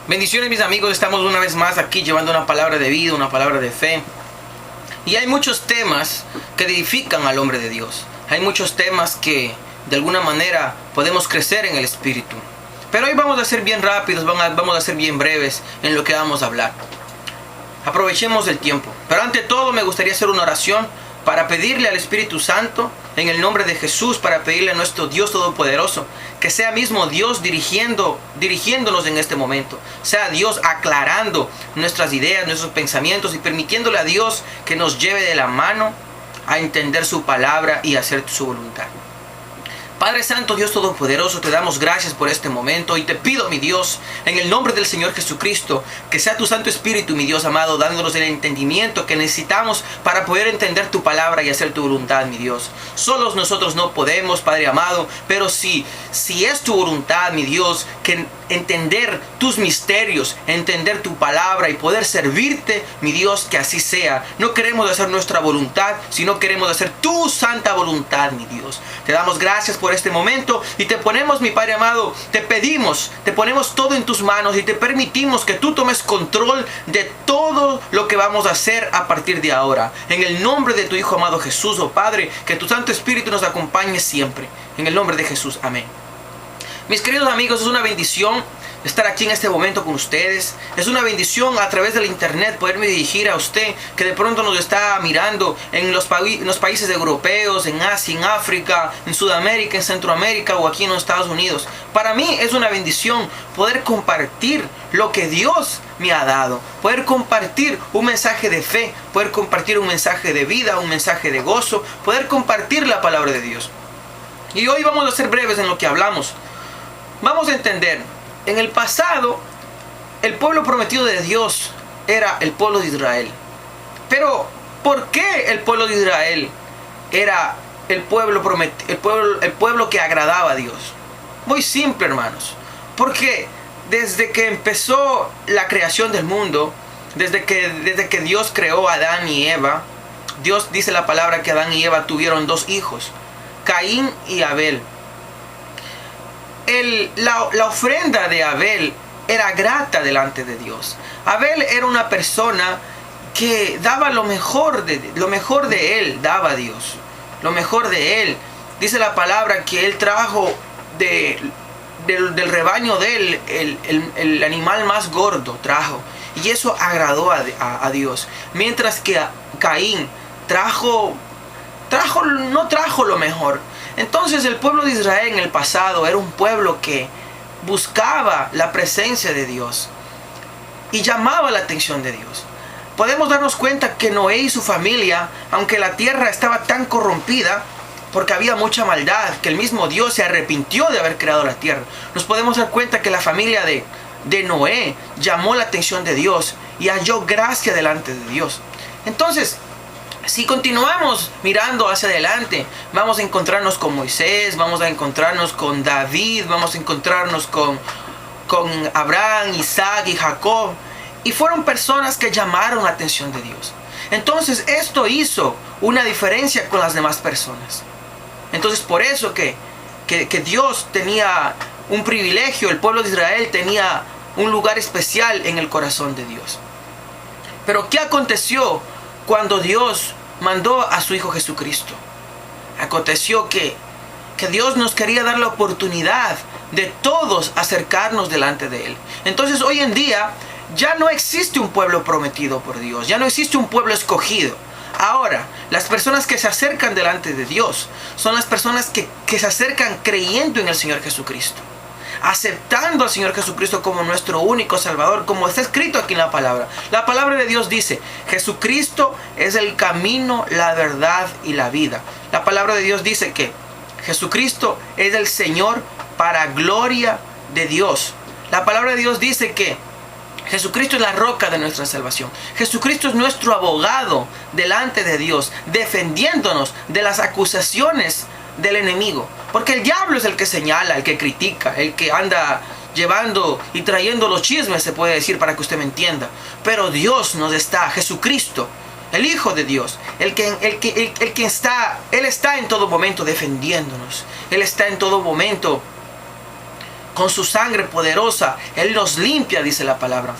Bendiciones, mis amigos, estamos una vez más aquí llevando una palabra de vida, una palabra de fe. Y hay muchos temas que edifican al hombre de Dios. Hay muchos temas que de alguna manera podemos crecer en el Espíritu. Pero hoy vamos a ser bien rápidos, vamos a ser bien breves en lo que vamos a hablar. Aprovechemos el tiempo. Pero ante todo me gustaría hacer una oración para pedirle al Espíritu Santo, en el nombre de Jesús, para pedirle a nuestro Dios Todopoderoso, que sea mismo Dios dirigiéndonos en este momento. Sea Dios aclarando nuestras ideas, nuestros pensamientos y permitiéndole a Dios que nos lleve de la mano a entender su palabra y hacer su voluntad. Padre Santo, Dios Todopoderoso, te damos gracias por este momento y te pido, mi Dios, en el nombre del Señor Jesucristo, que sea tu Santo Espíritu, mi Dios amado, dándonos el entendimiento que necesitamos para poder entender tu palabra y hacer tu voluntad, mi Dios. Solos nosotros no podemos, Padre amado, pero si es tu voluntad, mi Dios, que entender tus misterios, entender tu palabra y poder servirte, mi Dios, que así sea. No queremos hacer nuestra voluntad, sino queremos hacer tu santa voluntad, mi Dios. Te damos gracias por este momento y te ponemos, mi Padre amado, te pedimos, te ponemos todo en tus manos y te permitimos que tú tomes control de todo lo que vamos a hacer a partir de ahora. En el nombre de tu Hijo amado Jesús, oh Padre, que tu Santo Espíritu nos acompañe siempre. En el nombre de Jesús, amén. Mis queridos amigos, es una bendición estar aquí en este momento con ustedes. Es una bendición a través del internet poderme dirigir a usted que de pronto nos está mirando en los países europeos, en Asia, en África, en Sudamérica, en Centroamérica o aquí en los Estados Unidos. Para mí es una bendición poder compartir lo que Dios me ha dado, poder compartir un mensaje de fe, poder compartir un mensaje de vida, un mensaje de gozo, poder compartir la palabra de Dios. Y hoy vamos a ser breves en lo que hablamos. Vamos a entender, en el pasado, el pueblo prometido de Dios era el pueblo de Israel. Pero, ¿por qué el pueblo de Israel era el pueblo que agradaba a Dios? Muy simple, hermanos. Porque desde que empezó la creación del mundo, desde que Dios creó a Adán y Eva, Dios dice la palabra que Adán y Eva tuvieron dos hijos, Caín y Abel. La ofrenda de Abel era grata delante de Dios. Abel era una persona que daba lo mejor de él, daba a Dios. Lo mejor de él. Dice la palabra que él trajo del rebaño de él el animal más gordo trajo. Y eso agradó a Dios. Mientras que Caín no trajo lo mejor. Entonces el pueblo de Israel en el pasado era un pueblo que buscaba la presencia de Dios y llamaba la atención de Dios. Podemos darnos cuenta que Noé y su familia, aunque la tierra estaba tan corrompida, porque había mucha maldad, que el mismo Dios se arrepintió de haber creado la tierra. Nos podemos dar cuenta que la familia de Noé llamó la atención de Dios y halló gracia delante de Dios. Entonces, si continuamos mirando hacia adelante, vamos a encontrarnos con Moisés, vamos a encontrarnos con David, vamos a encontrarnos con Abraham, Isaac y Jacob. Y fueron personas que llamaron la atención de Dios. Entonces esto hizo una diferencia con las demás personas. Entonces por eso que Dios tenía un privilegio, el pueblo de Israel tenía un lugar especial en el corazón de Dios. Pero ¿qué aconteció cuando Dios mandó a su Hijo Jesucristo? Aconteció que Dios nos quería dar la oportunidad de todos acercarnos delante de Él. Entonces hoy en día ya no existe un pueblo prometido por Dios, ya no existe un pueblo escogido. Ahora, las personas que se acercan delante de Dios son las personas que se acercan creyendo en el Señor Jesucristo, aceptando al Señor Jesucristo como nuestro único Salvador, como está escrito aquí en la palabra. La palabra de Dios dice: Jesucristo es el camino, la verdad y la vida. La palabra de Dios dice que Jesucristo es el Señor para gloria de Dios. La palabra de Dios dice que Jesucristo es la roca de nuestra salvación. Jesucristo es nuestro abogado delante de Dios, defendiéndonos de las acusaciones del enemigo. Porque el diablo es el que señala, el que critica, el que anda llevando y trayendo los chismes, se puede decir, para que usted me entienda. Pero Dios nos está, Jesucristo, el Hijo de Dios, Él está en todo momento defendiéndonos. Él está en todo momento con su sangre poderosa, Él nos limpia, dice la palabra.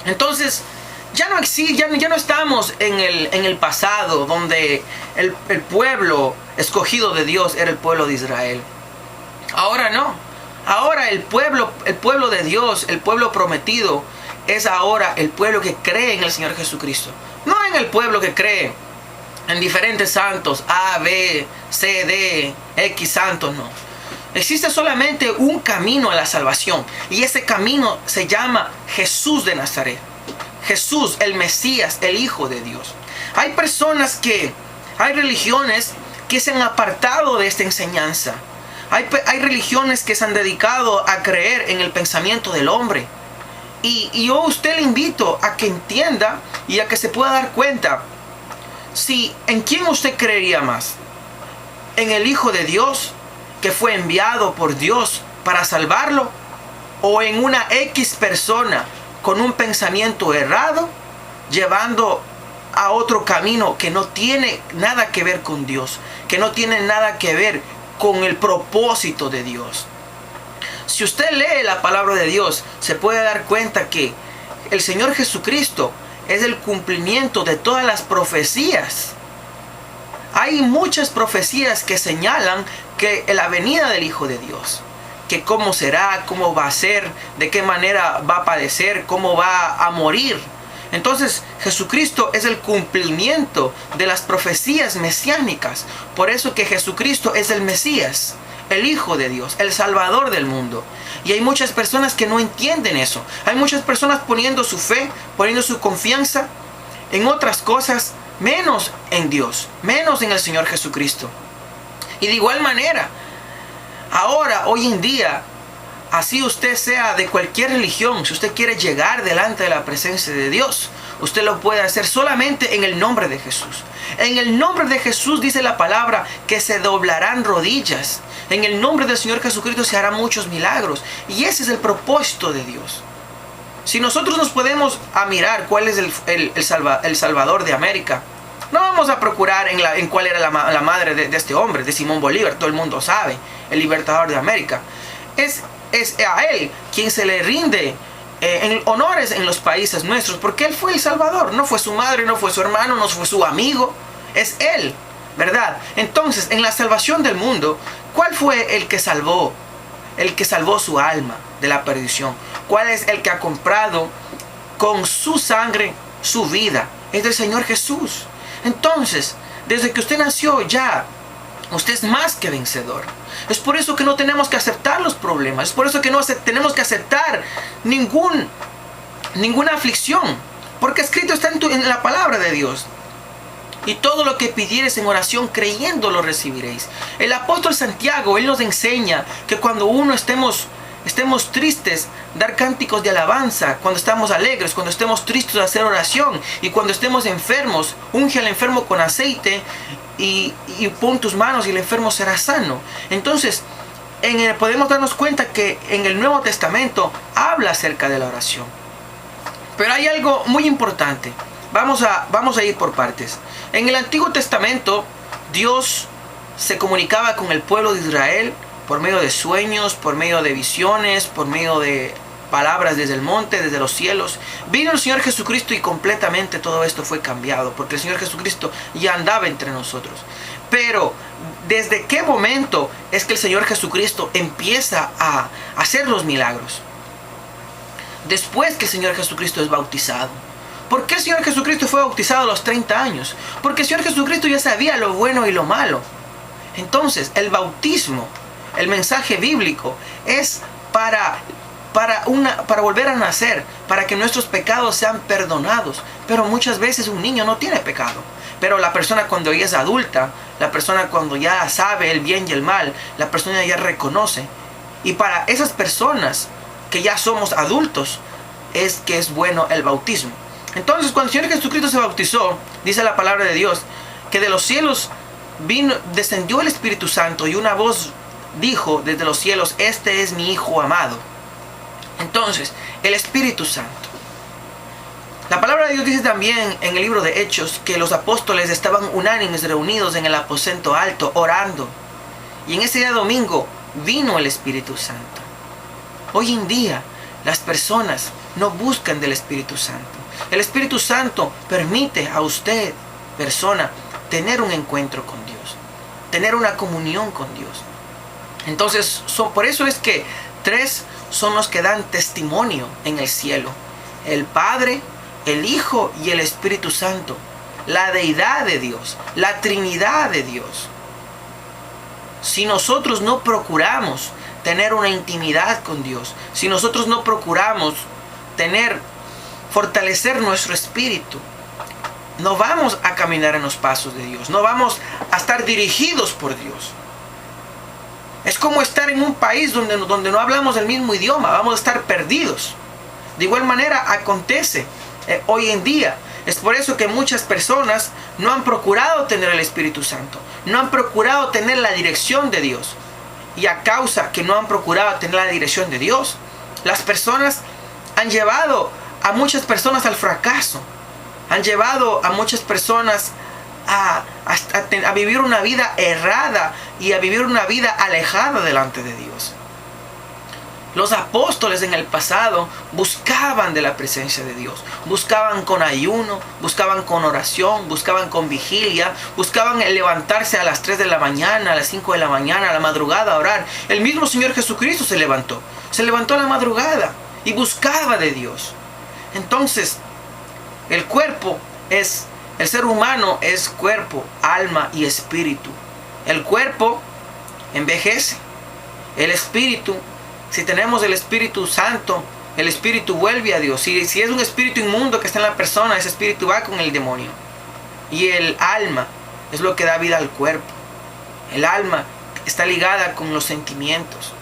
Entonces, ya no estamos en el pasado, donde el pueblo escogido de Dios era el pueblo de Israel. Ahora no. Ahora el pueblo de Dios, el pueblo prometido, es ahora el pueblo que cree en el Señor Jesucristo. No en el pueblo que cree en diferentes santos, A, B, C, D, X santos, no. Existe solamente un camino a la salvación, y ese camino se llama Jesús de Nazaret. Jesús, el Mesías, el Hijo de Dios. Hay religiones que se han apartado de esta enseñanza. Hay religiones que se han dedicado a creer en el pensamiento del hombre. Y yo a usted le invito a que entienda y a que se pueda dar cuenta si en quién usted creería más. ¿En el Hijo de Dios, que fue enviado por Dios para salvarlo? ¿O en una X persona con un pensamiento errado, llevando a otro camino que no tiene nada que ver con Dios, que no tiene nada que ver con el propósito de Dios? Si usted lee la palabra de Dios, se puede dar cuenta que el Señor Jesucristo es el cumplimiento de todas las profecías. Hay muchas profecías que señalan que la venida del Hijo de Dios, que cómo será, cómo va a ser, de qué manera va a padecer, cómo va a morir. Entonces Jesucristo es el cumplimiento de las profecías mesiánicas. Por eso que Jesucristo es el Mesías, el Hijo de Dios, el Salvador del mundo. Y hay muchas personas que no entienden eso. Hay muchas personas poniendo su fe, poniendo su confianza en otras cosas, menos en Dios, menos en el Señor Jesucristo. Y de igual manera, ahora, hoy en día, así usted sea de cualquier religión, si usted quiere llegar delante de la presencia de Dios, usted lo puede hacer solamente en el nombre de Jesús. En el nombre de Jesús dice la palabra que se doblarán rodillas. En el nombre del Señor Jesucristo se harán muchos milagros. Y ese es el propósito de Dios. Si nosotros nos podemos mirar cuál es el Salvador de América, no vamos a procurar en cuál era la madre de este hombre, de Simón Bolívar. Todo el mundo sabe, el libertador de América. Es a él quien se le rinde en honores en los países nuestros, porque él fue el Salvador. No fue su madre, no fue su hermano, no fue su amigo, es él, ¿verdad? Entonces, en la salvación del mundo, ¿cuál fue el que salvó su alma de la perdición? ¿Cuál es el que ha comprado con su sangre su vida? Es el Señor Jesús. Entonces, desde que usted nació ya, usted es más que vencedor. Es por eso que no tenemos que aceptar los problemas. Es por eso que no tenemos que aceptar ninguna aflicción. Porque escrito está en la palabra de Dios. Y todo lo que pidiereis en oración, creyendo lo recibiréis. El apóstol Santiago, él nos enseña que cuando estemos tristes, dar cánticos de alabanza. Cuando estamos alegres, cuando estemos tristes, hacer oración. Y cuando estemos enfermos, unge al enfermo con aceite y pon tus manos y el enfermo será sano. Entonces, podemos darnos cuenta que en el Nuevo Testamento habla acerca de la oración. Pero hay algo muy importante. Vamos a ir por partes. En el Antiguo Testamento, Dios se comunicaba con el pueblo de Israel por medio de sueños, por medio de visiones, por medio de palabras desde el monte, desde los cielos. Vino el Señor Jesucristo y completamente todo esto fue cambiado, porque el Señor Jesucristo ya andaba entre nosotros. Pero, ¿desde qué momento es que el Señor Jesucristo empieza a hacer los milagros? Después que el Señor Jesucristo es bautizado. ¿Por qué el Señor Jesucristo fue bautizado a los 30 años? Porque el Señor Jesucristo ya sabía lo bueno y lo malo. Entonces, el bautismo, el mensaje bíblico, es para volver a nacer, para que nuestros pecados sean perdonados. Pero muchas veces un niño no tiene pecado. Pero la persona cuando ya es adulta, la persona cuando ya sabe el bien y el mal, la persona ya reconoce. Y para esas personas que ya somos adultos, es que es bueno el bautismo. Entonces, cuando el Señor Jesucristo se bautizó, dice la palabra de Dios, que de los cielos descendió el Espíritu Santo y una voz dijo desde los cielos: este es mi Hijo amado. Entonces, el Espíritu Santo. La palabra de Dios dice también en el libro de Hechos que los apóstoles estaban unánimes reunidos en el aposento alto orando. Y en ese día domingo vino el Espíritu Santo. Hoy en día las personas no buscan del Espíritu Santo. El Espíritu Santo permite a usted, persona, tener un encuentro con Dios, tener una comunión con Dios. Entonces, por eso es que 3 son los que dan testimonio en el cielo: el Padre, el Hijo y el Espíritu Santo. La deidad de Dios, la Trinidad de Dios. Si nosotros no procuramos tener una intimidad con Dios, si nosotros no procuramos fortalecer nuestro espíritu, no vamos a caminar en los pasos de Dios, no vamos a estar dirigidos por Dios. Es como estar en un país donde no hablamos el mismo idioma, vamos a estar perdidos. De igual manera acontece hoy en día. Es por eso que muchas personas no han procurado tener el Espíritu Santo, no han procurado tener la dirección de Dios. Y a causa que no han procurado tener la dirección de Dios, las personas han llevado a muchas personas al fracaso, han llevado a muchas personas a vivir una vida errada y a vivir una vida alejada delante de Dios. Los apóstoles en el pasado buscaban de la presencia de Dios, buscaban con ayuno, buscaban con oración, buscaban con vigilia, buscaban el levantarse a las 3 de la mañana, a las 5 de la mañana, a la madrugada a orar. El mismo Señor Jesucristo se levantó a la madrugada y buscaba de Dios. Entonces, el ser humano es cuerpo, alma y espíritu. El cuerpo envejece, el espíritu, si tenemos el Espíritu Santo, el espíritu vuelve a Dios. Si es un espíritu inmundo que está en la persona, ese espíritu va con el demonio. Y el alma es lo que da vida al cuerpo. El alma está ligada con los sentimientos.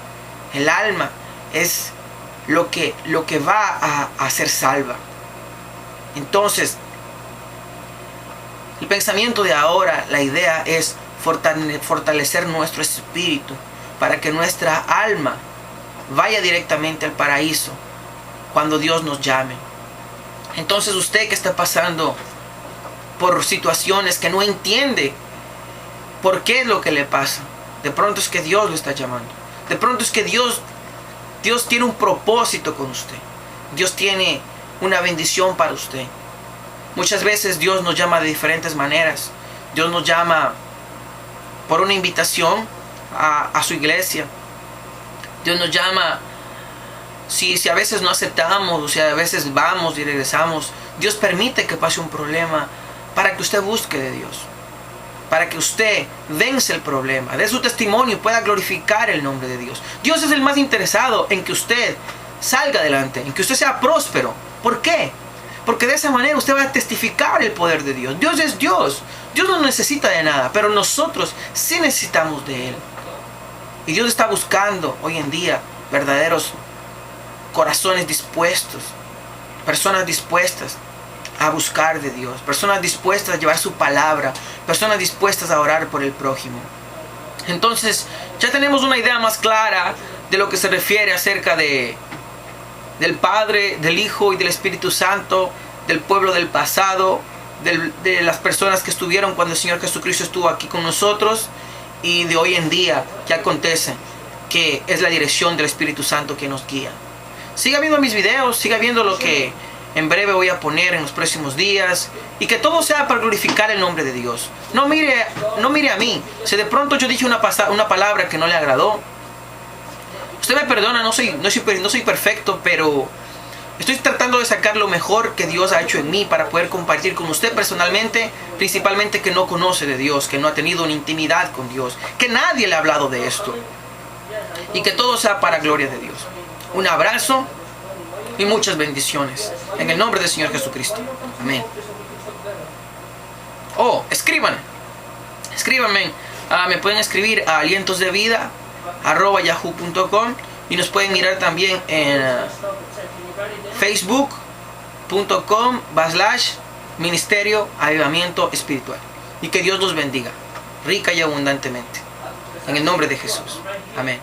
El alma es lo que va a ser salva. Entonces, el pensamiento de ahora, la idea es fortalecer nuestro espíritu para que nuestra alma vaya directamente al paraíso cuando Dios nos llame. Entonces, usted que está pasando por situaciones que no entiende por qué es lo que le pasa, de pronto es que Dios lo está llamando. De pronto es que Dios tiene un propósito con usted. Dios tiene una bendición para usted. Muchas veces Dios nos llama de diferentes maneras. Dios nos llama por una invitación a su iglesia. Dios nos llama, si a veces no aceptamos, o si a veces vamos y regresamos, Dios permite que pase un problema para que usted busque de Dios, para que usted vence el problema, dé su testimonio y pueda glorificar el nombre de Dios. Dios es el más interesado en que usted salga adelante, en que usted sea próspero. ¿Por qué? Porque de esa manera usted va a testificar el poder de Dios. Dios es Dios. Dios no necesita de nada, pero nosotros sí necesitamos de Él. Y Dios está buscando hoy en día verdaderos corazones dispuestos, personas dispuestas a buscar de Dios, personas dispuestas a llevar su palabra, personas dispuestas a orar por el prójimo. Entonces, ya tenemos una idea más clara de lo que se refiere acerca del Padre, del Hijo y del Espíritu Santo, del pueblo del pasado, de las personas que estuvieron cuando el Señor Jesucristo estuvo aquí con nosotros, y de hoy en día que acontece, que es la dirección del Espíritu Santo que nos guía. Siga viendo mis videos, siga viendo lo que en breve voy a poner en los próximos días, y que todo sea para glorificar el nombre de Dios. No mire a mí. Si de pronto yo dije una palabra que no le agradó, usted me perdona, no soy perfecto, pero estoy tratando de sacar lo mejor que Dios ha hecho en mí para poder compartir con usted personalmente, principalmente que no conoce de Dios, que no ha tenido una intimidad con Dios, que nadie le ha hablado de esto, y que todo sea para gloria de Dios. Un abrazo y muchas bendiciones en el nombre del Señor Jesucristo. Amén. Escríbanme. Me pueden escribir a alientosdevida@yahoo.com, y nos pueden mirar también en facebook.com/ministerio avivamiento espiritual. Y que Dios los bendiga rica y abundantemente en el nombre de Jesús. Amén.